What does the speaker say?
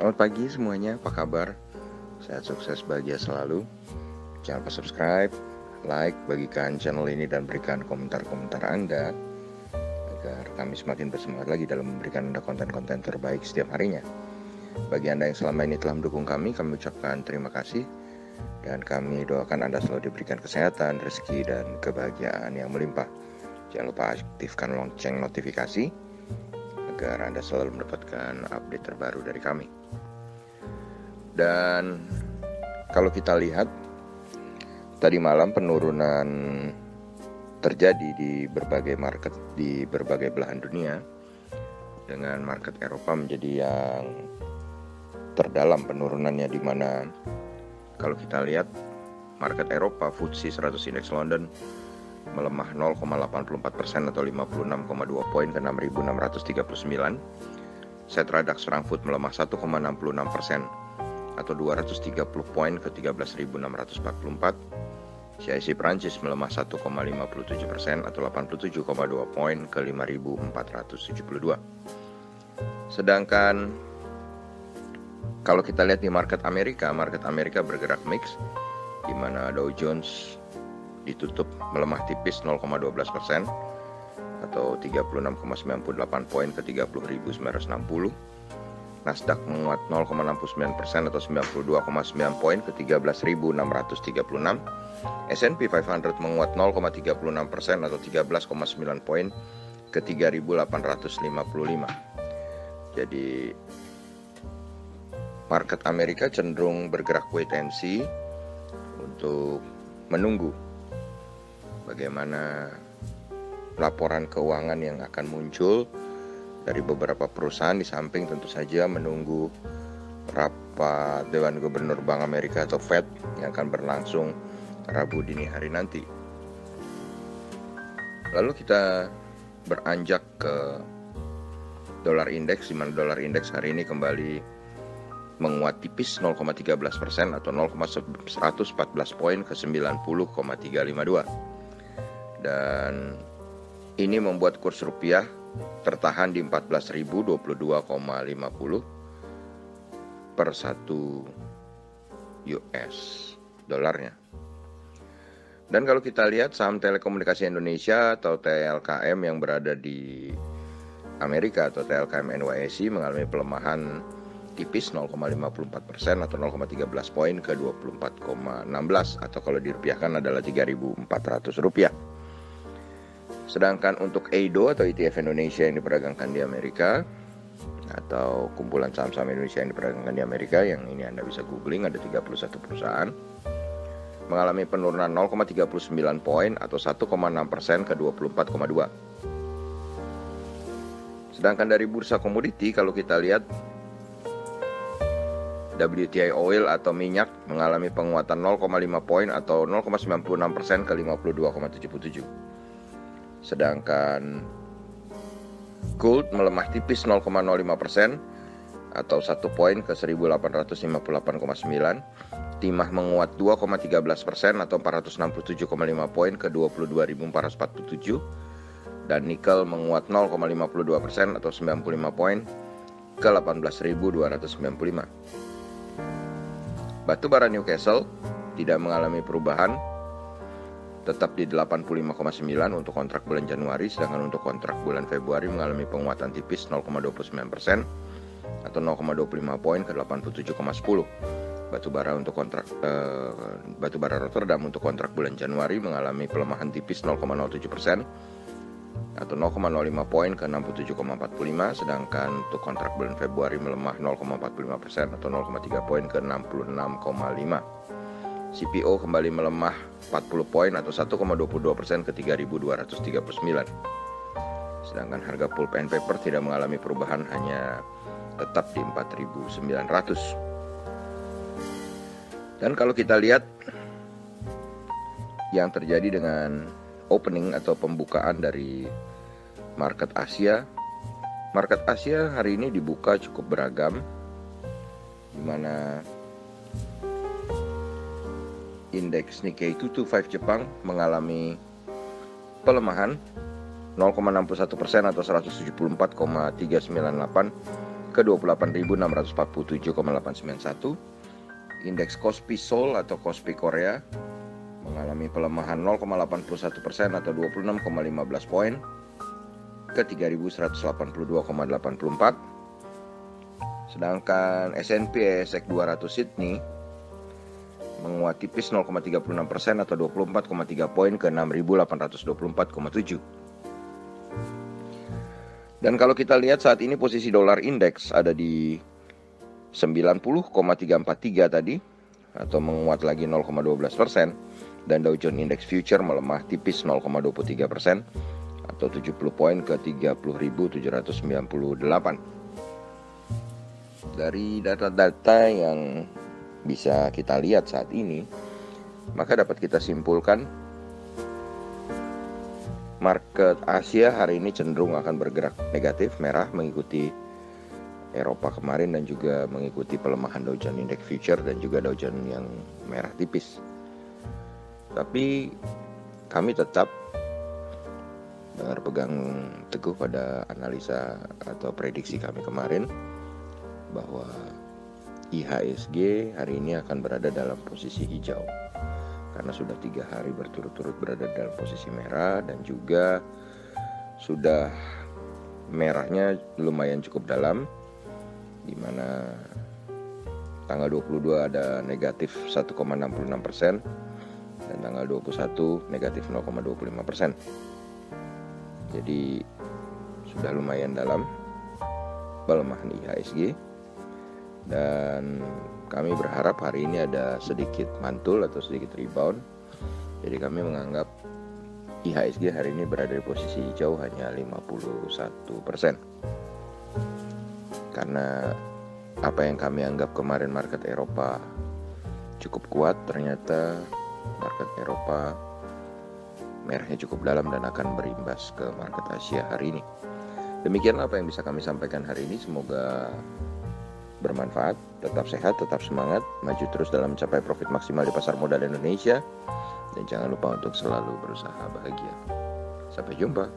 Selamat pagi semuanya, apa kabar? Sehat, sukses, bahagia selalu. Jangan lupa subscribe, like, bagikan channel ini dan berikan komentar-komentar Anda agar kami semakin bersemangat lagi dalam memberikan Anda konten-konten terbaik setiap harinya. Bagi Anda yang selama ini telah mendukung kami ucapkan terima kasih dan kami doakan Anda selalu diberikan kesehatan, rezeki, dan kebahagiaan yang melimpah. Jangan lupa aktifkan lonceng notifikasi agar Anda selalu mendapatkan update terbaru dari kami. Dan kalau kita lihat tadi malam penurunan terjadi di berbagai market di berbagai belahan dunia, dengan market Eropa menjadi yang terdalam penurunannya, di mana kalau kita lihat market Eropa FTSE 100 Index London melemah 0,84% atau 56,2 poin ke 6.639. Xetra DAX Frankfurt melemah 1,66% atau 230 poin ke 13.644. CAC Prancis melemah 1,57% atau 87,2 poin ke 5.472. Sedangkan kalau kita lihat di market Amerika bergerak mix, di mana Dow Jones ditutup melemah tipis 0,12% atau 36,98 poin ke 30.960. Nasdaq menguat 0,69% atau 92,9 poin ke 13.636. S&P 500 menguat 0,36% atau 13,9 poin ke 3.855. Jadi market Amerika cenderung bergerak wait and see untuk menunggu bagaimana laporan keuangan yang akan muncul dari beberapa perusahaan, di samping tentu saja menunggu rapat Dewan Gubernur Bank Amerika atau Fed yang akan berlangsung Rabu dini hari nanti. Lalu kita beranjak ke dolar indeks, di mana dolar indeks hari ini kembali menguat tipis 0,13% atau 0,114 poin ke 90,352. Dan ini membuat kurs rupiah tertahan di 14.022,50 per 1 US dolarnya. Dan kalau kita lihat saham Telekomunikasi Indonesia atau TLKM yang berada di Amerika atau TLKM NYSE mengalami pelemahan tipis 0,54% atau 0,13 poin ke 24,16 atau kalau dirupiahkan adalah Rp3.400. Sedangkan untuk EIDO atau ETF Indonesia yang diperdagangkan di Amerika atau kumpulan saham-saham Indonesia yang diperdagangkan di Amerika, yang ini Anda bisa googling, ada 31 perusahaan, mengalami penurunan 0,39 poin atau 1,6% ke 24,2. Sedangkan dari bursa komoditi kalau kita lihat WTI oil atau minyak mengalami penguatan 0,5 poin atau 0,96% ke 52,77. Sedangkan gold melemah tipis 0,05% atau 1 poin ke 1858,9. Timah menguat 2,13% atau 467,5 poin ke 22.447. Dan nikel menguat 0,52% atau 95 poin ke 18.295. Batu bara Newcastle tidak mengalami perubahan, tetap di 85,9 untuk kontrak bulan Januari, sedangkan untuk kontrak bulan Februari mengalami penguatan tipis 0,29% atau 0,25 poin ke 87,10. Batubara untuk kontrak batubara Rotterdam untuk kontrak bulan Januari mengalami pelemahan tipis 0,07% atau 0,05 poin ke 67,45, sedangkan untuk kontrak bulan Februari melemah 0,45% atau 0,3 poin ke 66,5. CPO kembali melemah 40 poin atau 1,22% ke 3.239. Sedangkan harga pulp and paper tidak mengalami perubahan, hanya tetap di 4.900. Dan kalau kita lihat yang terjadi dengan opening atau pembukaan dari market Asia hari ini dibuka cukup beragam, di mana indeks Nikkei 225 Jepang mengalami pelemahan 0,61% atau 174,398 ke 28.647,891. Indeks Kospi Seoul atau Kospi Korea mengalami pelemahan 0,81% atau 26,15 poin ke 3.182,84. Sedangkan S&P ASX 200 Sydney menguat tipis 0,36% atau 24,3 poin ke 6.824,7. Dan kalau kita lihat saat ini posisi dolar indeks ada di 90,343 tadi atau menguat lagi 0,12%, dan Dow Jones Index Future melemah tipis 0,23% atau 70 poin ke 30.798. Dari data-data yang bisa kita lihat saat ini, maka dapat kita simpulkan market Asia hari ini cenderung akan bergerak negatif, merah, mengikuti Eropa kemarin dan juga mengikuti pelemahan Dow Jones Index Future dan juga Dow Jones yang merah tipis. Tapi kami tetap berpegang teguh pada analisa atau prediksi kami kemarin bahwa IHSG hari ini akan berada dalam posisi hijau karena sudah 3 hari berturut-turut berada dalam posisi merah dan juga sudah merahnya lumayan cukup dalam, di mana tanggal 22 ada negatif 1,66% dan tanggal 21 negatif 0,25%. Jadi sudah lumayan dalam pelemahan IHSG. Dan kami berharap hari ini ada sedikit mantul atau sedikit rebound. Jadi kami menganggap IHSG hari ini berada di posisi hijau hanya 51%. Karena apa yang kami anggap kemarin market Eropa cukup kuat, ternyata market Eropa merahnya cukup dalam dan akan berimbas ke market Asia hari ini. Demikianlah apa yang bisa kami sampaikan hari ini. Semoga bermanfaat, tetap sehat, tetap semangat, maju terus dalam mencapai profit maksimal di pasar modal Indonesia, dan jangan lupa untuk selalu berusaha bahagia. Sampai jumpa.